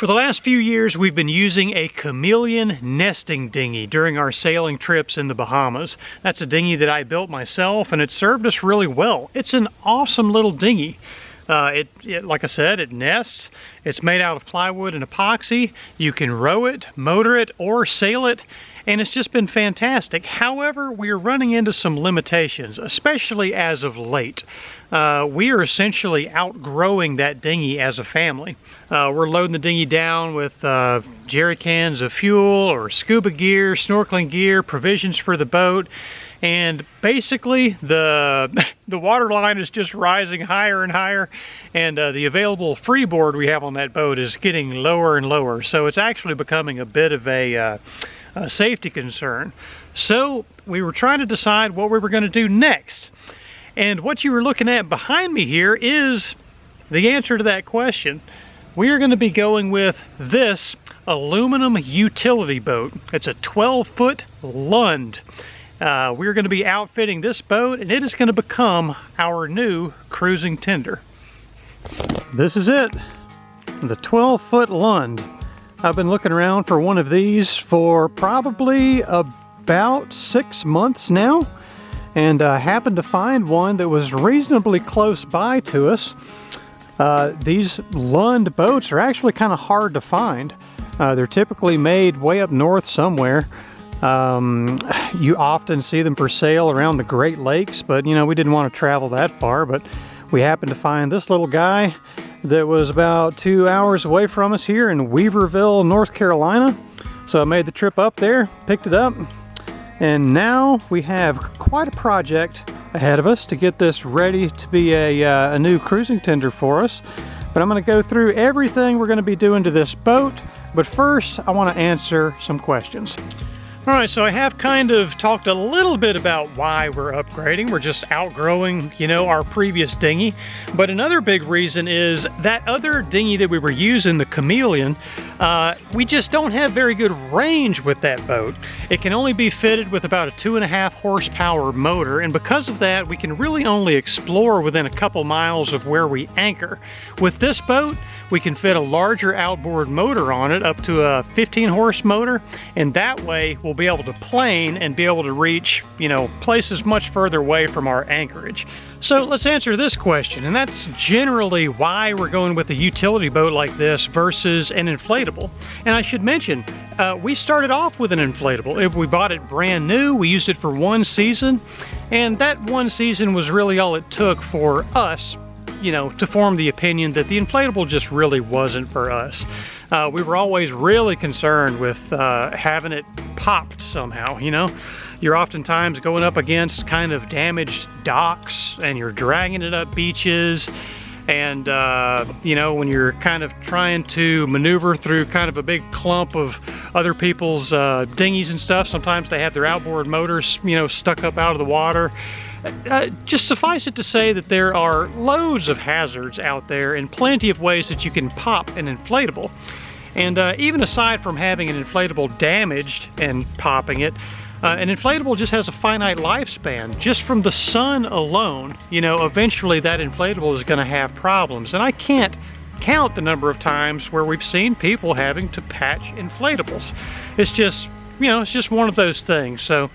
For the last few years, we've been using a chameleon nesting dinghy during our sailing trips in the Bahamas. That's a dinghy that I built myself, and it served us really well. It's an awesome little dinghy. Like I said, it nests. It's made out of plywood and epoxy. You can row it, motor it, or sail it, and it's just been fantastic. However, we are running into some limitations, especially as of late. We are essentially outgrowing that dinghy as a family. We're loading the dinghy down with jerry cans of fuel or scuba gear, snorkeling gear, provisions for the boat, and basically the water line is just rising higher and higher, and the available freeboard we have on that boat is getting lower and lower. So it's actually becoming a bit of a safety concern. So we were trying to decide what we were going to do next. And what you were looking at behind me here is the answer to that question. We are going to be going with this aluminum utility boat. It's a 12-foot Lund. We're going to be outfitting this boat, and it is going to become our new cruising tender. This is it, the 12-foot Lund. I've been looking around for one of these for probably about 6 months now, and happened to find one that was reasonably close by to us. These Lund boats are actually kind of hard to find. They're typically made way up north somewhere. You often see them for sale around the Great Lakes, but you know, we didn't want to travel that far, but we happened to find this little guy that was about 2 hours away from us here in Weaverville, North Carolina. So I made the trip up there, picked it up, and now we have quite a project ahead of us to get this ready to be a new cruising tender for us. But I'm going to go through everything we're going to be doing to this boat, but first I want to answer some questions. All right, so I have kind of talked a little bit about why we're upgrading. We're just outgrowing, you know, our previous dinghy. But another big reason is that other dinghy that we were using, the Chameleon, we just don't have very good range with that boat. It can only be fitted with about a 2.5 horsepower motor, and because of that, we can really only explore within a couple miles of where we anchor. With this boat, we can fit a larger outboard motor on it, up to a 15 horse motor, and that way we'll be able to plane and be able to reach, you know, places much further away from our anchorage. So let's answer this question, and that's generally why we're going with a utility boat like this versus an inflatable. And I should mention, we started off with an inflatable. If we bought it brand new, we used it for 1 season, and that 1 season was really all it took for us, you know, to form the opinion that the inflatable just really wasn't for us. We were always really concerned with having it popped somehow, you know. You're oftentimes going up against kind of damaged docks, and you're dragging it up beaches, and you know, when you're kind of trying to maneuver through kind of a big clump of other people's dinghies and stuff, sometimes they have their outboard motors, you know, stuck up out of the water. Just suffice it to say that there are loads of hazards out there and plenty of ways that you can pop an inflatable. And even aside from having an inflatable damaged and popping it, an inflatable just has a finite lifespan. Just from the sun alone, you know, eventually that inflatable is going to have problems. And I can't count the number of times where we've seen people having to patch inflatables. It's just, you know, it's just one of those things. So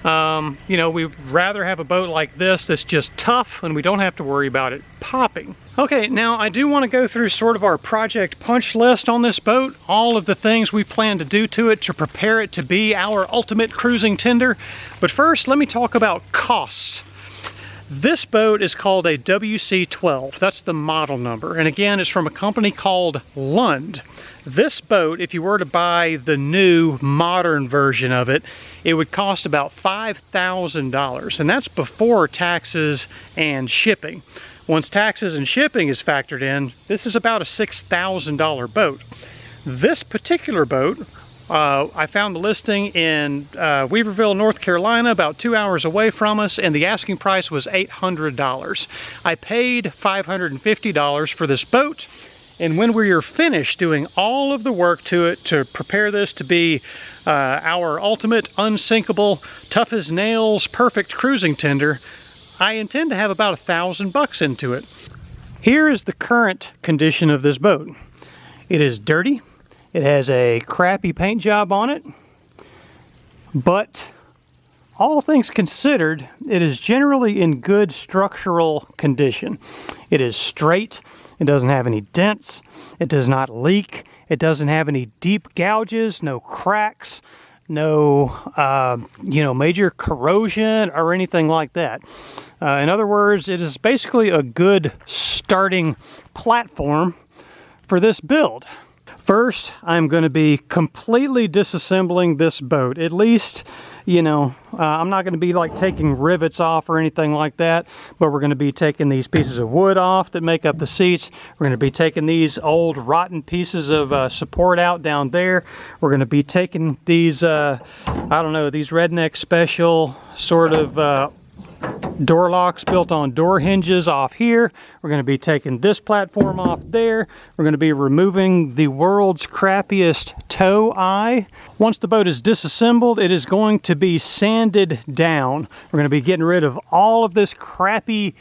you know, we'd rather have a boat like this that's just tough and we don't have to worry about it popping. Okay, now I do want to go through sort of our project punch list on this boat, all of the things we plan to do to it to prepare it to be our ultimate cruising tender. But first, let me talk about costs. This boat is called a WC12. That's the model number. And again, it's from a company called Lund. This boat, if you were to buy the new modern version of it, it would cost about $5,000, and that's before taxes and shipping. Once taxes and shipping is factored in, this is about a $6,000 boat. This particular boat, I found the listing in Weaverville, North Carolina, about 2 hours away from us, and the asking price was $800. I paid $550 for this boat, and when we are finished doing all of the work to it to prepare this to be our ultimate unsinkable, tough as nails, perfect cruising tender, I intend to have about $1,000 into it. Here is the current condition of this boat. It is dirty. It has a crappy paint job on it, but all things considered, it is generally in good structural condition. It is straight. It doesn't have any dents. It does not leak. It doesn't have any deep gouges, no cracks, no major corrosion or anything like that. In other words, it is basically a good starting platform for this build. First, I'm going to be completely disassembling this boat. At least, I'm not going to be like taking rivets off or anything like that, but we're going to be taking these pieces of wood off that make up the seats. We're going to be taking these old rotten pieces of support out down there. We're going to be taking these, these Redneck Special sort of door locks built on door hinges off here. We're going to be taking this platform off there. We're going to be removing the world's crappiest tow eye. Once the boat is disassembled, it is going to be sanded down. We're going to be getting rid of all of this crappy,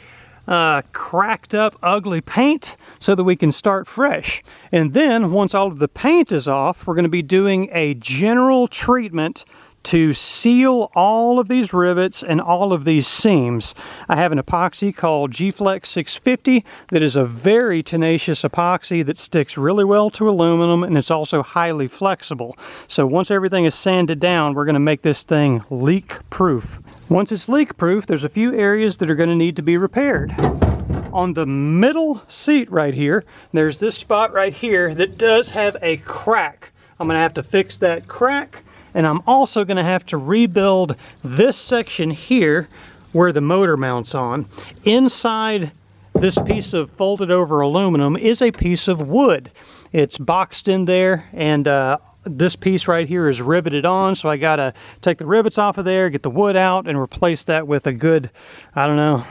cracked up, ugly paint so that we can start fresh. And then once all of the paint is off, we're going to be doing a general treatment to seal all of these rivets and all of these seams. I have an epoxy called G-Flex 650 that is a very tenacious epoxy that sticks really well to aluminum, and it's also highly flexible. So once everything is sanded down, we're going to make this thing leak-proof. Once it's leak-proof, there's a few areas that are going to need to be repaired. On the middle seat right here, there's this spot right here that does have a crack. I'm going to have to fix that crack. And I'm also going to have to rebuild this section here where the motor mounts on. Inside this piece of folded over aluminum is a piece of wood. It's boxed in there, and this piece right here is riveted on, so I got to take the rivets off of there, get the wood out, and replace that with a good, I'm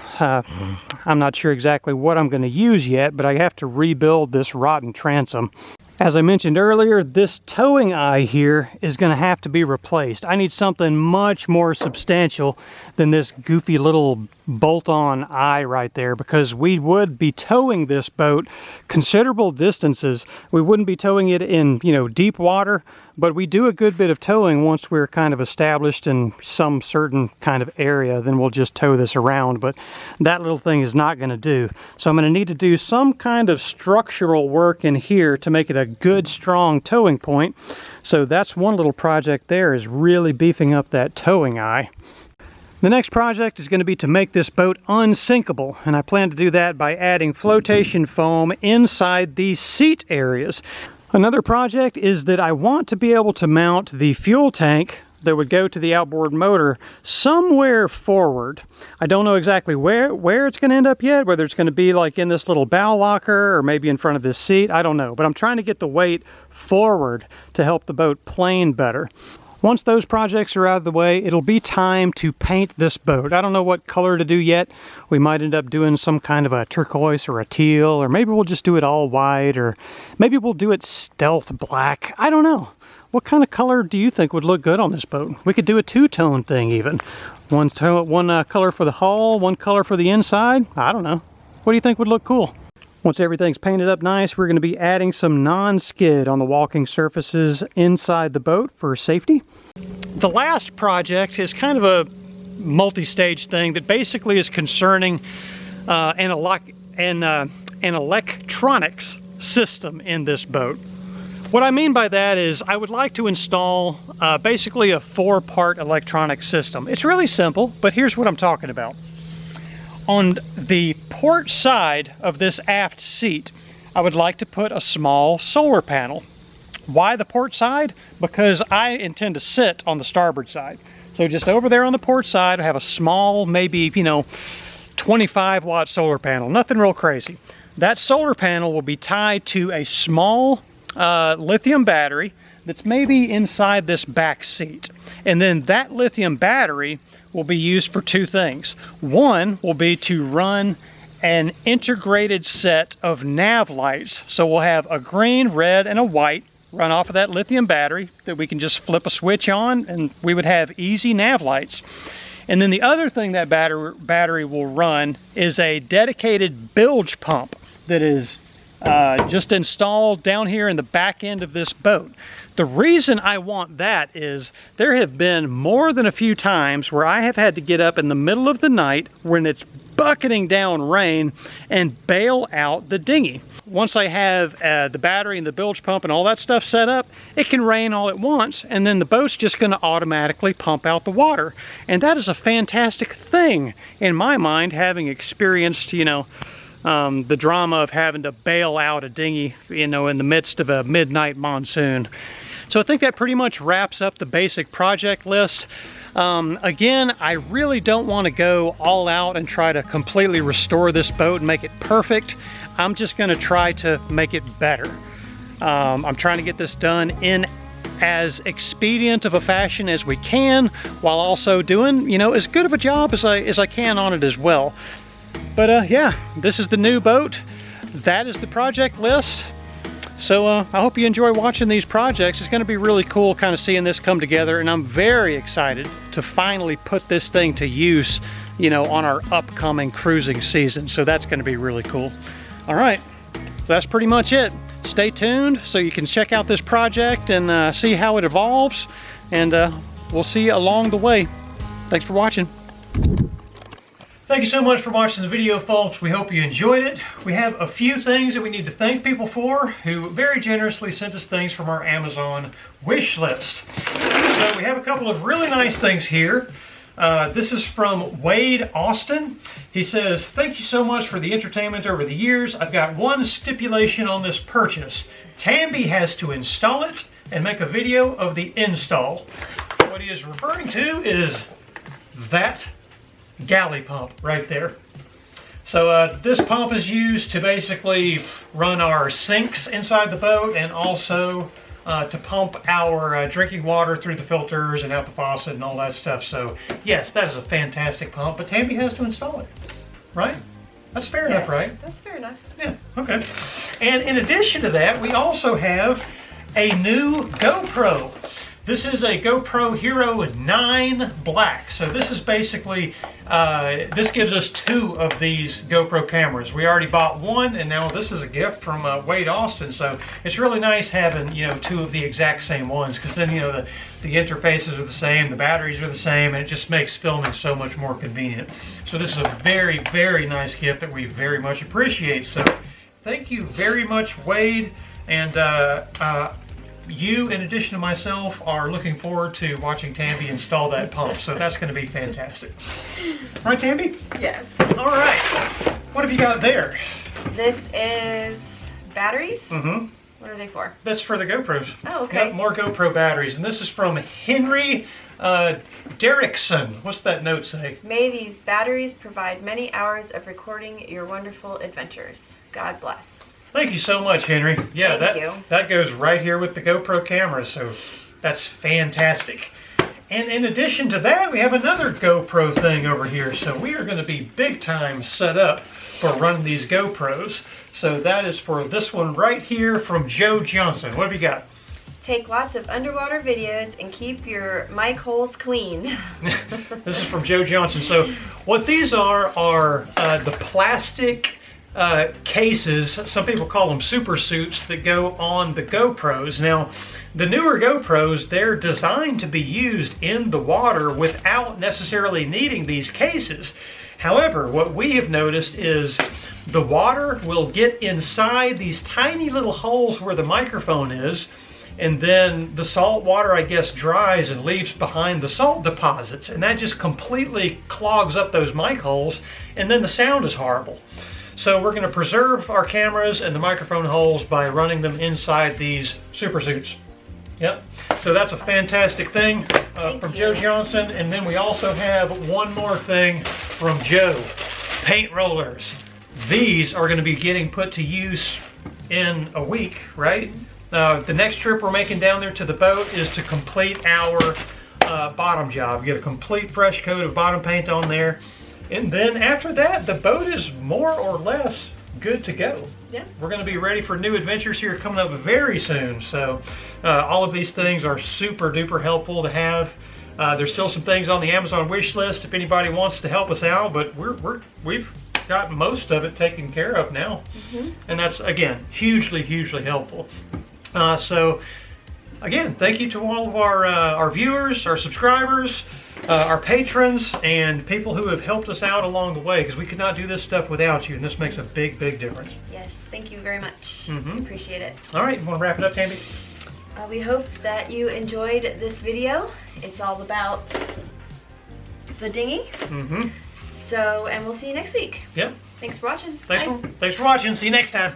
not sure exactly what I'm going to use yet, but I have to rebuild this rotten transom. As I mentioned earlier, this towing eye here is going to have to be replaced. I need something much more substantial than this goofy little bolt-on eye right there, because we would be towing this boat considerable distances. We wouldn't be towing it in, deep water, but we do a good bit of towing once we're kind of established in some certain kind of area. Then we'll just tow this around, but that little thing is not going to do. So I'm going to need to do some kind of structural work in here to make it a good, strong towing point. So that's one little project there, is really beefing up that towing eye. The next project is going to be to make this boat unsinkable, and I plan to do that by adding flotation foam inside these seat areas. Another project is that I want to be able to mount the fuel tank that would go to the outboard motor somewhere forward. I don't know exactly where it's going to end up yet, whether it's going to be like in this little bow locker or maybe in front of this seat. I don't know, but I'm trying to get the weight forward to help the boat plane better. Once those projects are out of the way, it'll be time to paint this boat. I don't know what color to do yet. We might end up doing some kind of a turquoise or a teal, or maybe we'll just do it all white, or maybe we'll do it stealth black. I don't know. What kind of color do you think would look good on this boat? We could do a two-tone thing even. One color for the hull, one color for the inside. I don't know. What do you think would look cool? Once everything's painted up nice, we're going to be adding some non-skid on the walking surfaces inside the boat for safety. The last project is kind of a multi-stage thing that basically is concerning an electronics system in this boat. What I mean by that is I would like to install basically a 4-part electronic system. It's really simple, but here's what I'm talking about. On the port side of this aft seat, I would like to put a small solar panel. Why the port side? Because I intend to sit on the starboard side. So just over there on the port side, I have a small, maybe, 25-watt solar panel. Nothing real crazy. That solar panel will be tied to a small lithium battery that's maybe inside this back seat. And then that lithium battery will be used for two things. One will be to run an integrated set of nav lights. So we'll have a green, red, and a white run off of that lithium battery that we can just flip a switch on, and we would have easy nav lights. And then the other thing that battery will run is a dedicated bilge pump that is just installed down here in the back end of this boat. The reason I want that is there have been more than a few times where I have had to get up in the middle of the night when it's bucketing down rain and bail out the dinghy. Once I have the battery and the bilge pump and all that stuff set up, it can rain all at once, and then the boat's just going to automatically pump out the water. And that is a fantastic thing in my mind, having experienced, you know, the drama of having to bail out a dinghy, you know, in the midst of a midnight monsoon. So I think that pretty much wraps up the basic project list. Again, I really don't want to go all out and try to completely restore this boat and make it perfect. I'm just going to try to make it better. I'm trying to get this done in as expedient of a fashion as we can, while also doing, you know, as good of a job as I can on it as well. But yeah, this is the new boat. That is the project list. So I hope you enjoy watching these projects. It's going to be really cool kind of seeing this come together, and I'm very excited to finally put this thing to use, you know, on our upcoming cruising season. So that's going to be really cool. All right, so that's pretty much it. Stay tuned so you can check out this project and see how it evolves, and we'll see you along the way. Thanks for watching. Thank you so much for watching the video, folks. We hope you enjoyed it. We have a few things that we need to thank people for who very generously sent us things from our Amazon wish list. So we have a couple of really nice things here. This is from Wade Austin. He says, "Thank you so much for the entertainment over the years. I've got one stipulation on this purchase. Tambi has to install it and make a video of the install." What he is referring to is that galley pump right there. So this pump is used to basically run our sinks inside the boat, and also to pump our drinking water through the filters and out the faucet and all that stuff. So yes, that is a fantastic pump, but Tambi has to install it, right? That's fair enough, right? That's fair enough. Yeah, okay. And in addition to that, we also have a new GoPro. This is a GoPro Hero 9 Black. So this is basically, this gives us 2 of these GoPro cameras. We already bought one, and now this is a gift from Wade Austin. So it's really nice having, you know, 2 of the exact same ones, because then, you know, the interfaces are the same, the batteries are the same, and it just makes filming so much more convenient. So this is a very, very nice gift that we very much appreciate. So thank you very much, Wade. And you, in addition to myself, are looking forward to watching Tambi install that pump. So that's going to be fantastic. Right, Tambi? Yes. All right. What have you got there? This is batteries? Mm-hmm. What are they for? That's for the GoPros. Oh, okay. Yep, more GoPro batteries. And this is from Henry Derrickson. What's that note say? "May these batteries provide many hours of recording your wonderful adventures. God bless." Thank you so much, Henry. Yeah, Thank you. That goes right here with the GoPro camera, so that's fantastic. And in addition to that, we have another GoPro thing over here. So we are going to be big time set up for running these GoPros. So that is for this one right here from Joe Johnson. What have you got? "Take lots of underwater videos and keep your mic holes clean." This is from Joe Johnson. So what these are the plastic cases. Some people call them super suits that go on the GoPros. Now, the newer GoPros, they're designed to be used in the water without necessarily needing these cases. However, what we have noticed is the water will get inside these tiny little holes where the microphone is, and then the salt water, I guess, dries and leaves behind the salt deposits, and that just completely clogs up those mic holes, and then the sound is horrible. So we're going to preserve our cameras and the microphone holes by running them inside these super suits. Yep. So that's a fantastic thing from Joe Johnson. And then we also have one more thing from Joe. Paint rollers. These are going to be getting put to use in a week, right? The next trip we're making down there to the boat is to complete our bottom job. Get a complete fresh coat of bottom paint on there. And then after that, the boat is more or less good to go. Yeah. We're going to be ready for new adventures here coming up very soon. So all of these things are super duper helpful to have. There's still some things on the Amazon wish list if anybody wants to help us out, but we've got most of it taken care of now. And that's, again, hugely, hugely helpful. So, again, thank you to all of our viewers, our subscribers, our patrons, and people who have helped us out along the way, because we could not do this stuff without you, and this makes a big, big difference. Yes, thank you very much. Appreciate it. All right, you want to wrap it up, Tammy? We hope that you enjoyed this video. It's all about the dinghy. So, and we'll see you next week. Yep. Thanks for watching. Thanks Bye. for watching. See you next time.